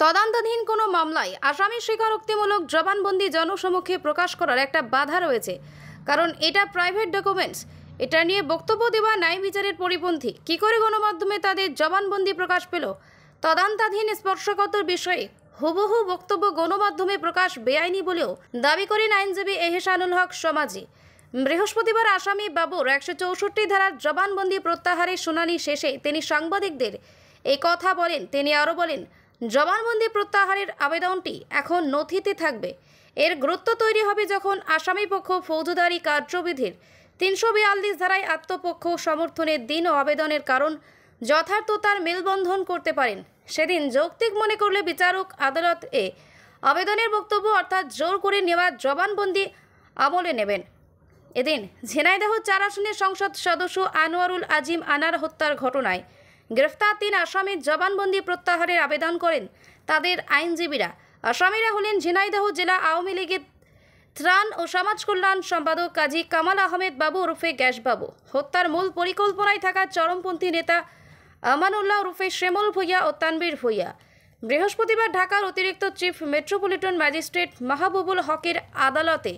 তদন্তাধীন কোনো মামলায় আসামি স্বীকারোক্তিমূলক জবানবন্দি জনসমক্ষে প্রকাশ করার একটা বাধা রয়েছে, কারণ এটা প্রাইভেট ডকুমেন্টস। এটা নিয়ে বক্তব্য দেওয়া ন্যায় বিচারের পরিপন্থী। কি করে গণমাধ্যমে তাদের জবানবন্দি প্রকাশ পেল? তদন্তাধীন স্পর্শকাতর বিষয়ে হুবহু বক্তব্য গণমাধ্যমে প্রকাশ বেআইনি বলেও দাবি করেন আইনজীবী এহসানুল হক সমাজি। বৃহস্পতিবার আসামি বাবুর 164 ধারার জবানবন্দি প্রত্যাহারের শুনানি শেষে তিনি সাংবাদিকদের এই কথা বলেন। তিনি আরও বলেন, জবানবন্দি প্রত্যাহারের আবেদনটি এখন নথিতে থাকবে। এর গুরুত্ব তৈরি হবে যখন আসামিপক্ষ ফৌজদারি কার্যবিধির 342 ধারায় আত্মপক্ষ সমর্থনের দিন ও আবেদনের কারণ যথার্থতার মেলবন্ধন করতে পারেন। সেদিন যৌক্তিক মনে করলে বিচারক আদালত আবেদনের বক্তব্য অর্থাৎ জোর করে নেওয়া জবানবন্দি আমলে নেবেন। এদিন ঝিনাইদহ 4 আসনের সংসদ সদস্য আনোয়ারুল আজিম আনার হত্যার ঘটনায় গ্রেফতার 3 আসামির জবানবন্দি প্রত্যাহারের আবেদন করেন তাদের আইনজীবীরা। আসামিরা হলেন ঝিনাইদহ জেলা আওয়ামী লীগের ত্রাণ ও সমাজ কল্যাণ সম্পাদক কাজী কামাল আহমেদ বাবু ওরফে গ্যাস বাবু, হত্যার মূল পরিকল্পনায় থাকা চরমপন্থী নেতা আমানুল্লাহ ওরফে শ্যামল ভূঁইয়া ও তানবীর ভূঁইয়া। বৃহস্পতিবার ঢাকার অতিরিক্ত চিফ মেট্রোপলিটন ম্যাজিস্ট্রেট মাহবুবুল হকের আদালতে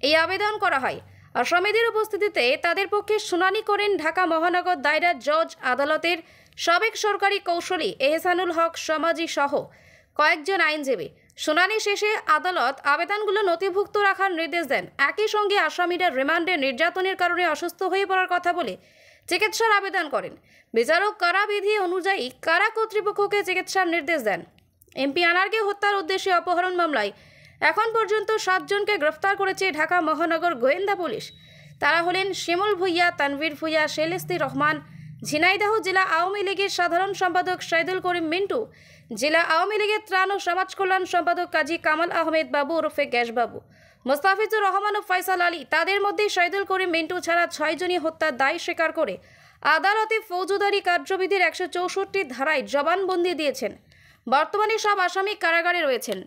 এই আবেদন করা হয়। আসামিদের উপস্থিতিতে তাদের পক্ষে শুনানি করেন ঢাকা মহানগর দায়রা জজ আদালতের সাবেক সরকারি কৌঁসুলি এহসানুল হক সমাজি সহ কয়েকজন আইনজীবী। শুনানি শেষে আদালত আবেদনগুলো নথিভুক্ত রাখার নির্দেশ দেন। একই সঙ্গে আসামিরা রিমান্ডে নির্যাতনের কারণে অসুস্থ হয়ে পড়ার কথা বলে চিকিৎসার আবেদন করেন। বিচারক কারাবিধি অনুযায়ী কারা কর্তৃপক্ষকে চিকিৎসার নির্দেশ দেন। এমপি আনারকে হত্যার উদ্দেশ্যে অপহরণ মামলায় এখন পর্যন্ত 7 জনকে গ্রেফতার করেছে ঢাকা মহানগর গোয়েন্দা পুলিশ। তারা হলেন শ্যামল ভূঁইয়া, তানভীর ভূঁইয়া, শেলেস্তি রহমান, ঝিনাইদহ জেলা আওয়ামী লীগের সাধারণ সম্পাদক শহীদুল করিম মিন্টু, জেলা আওয়ামী লীগের ত্রাণ ও সমাজ কল্যাণ সম্পাদক কাজী কামাল আহমেদ বাবু ওরফে গ্যাস বাবু, মোস্তাফিজুর রহমান ও ফয়সাল আলী। তাদের মধ্যে শহীদুল করিম মিন্টু ছাড়া 6 জনই হত্যার দায় স্বীকার করে আদালতে ফৌজদারি কার্যবিধির 164 ধারায় জবানবন্দি দিয়েছেন। বর্তমানে সব আসামি কারাগারে রয়েছেন।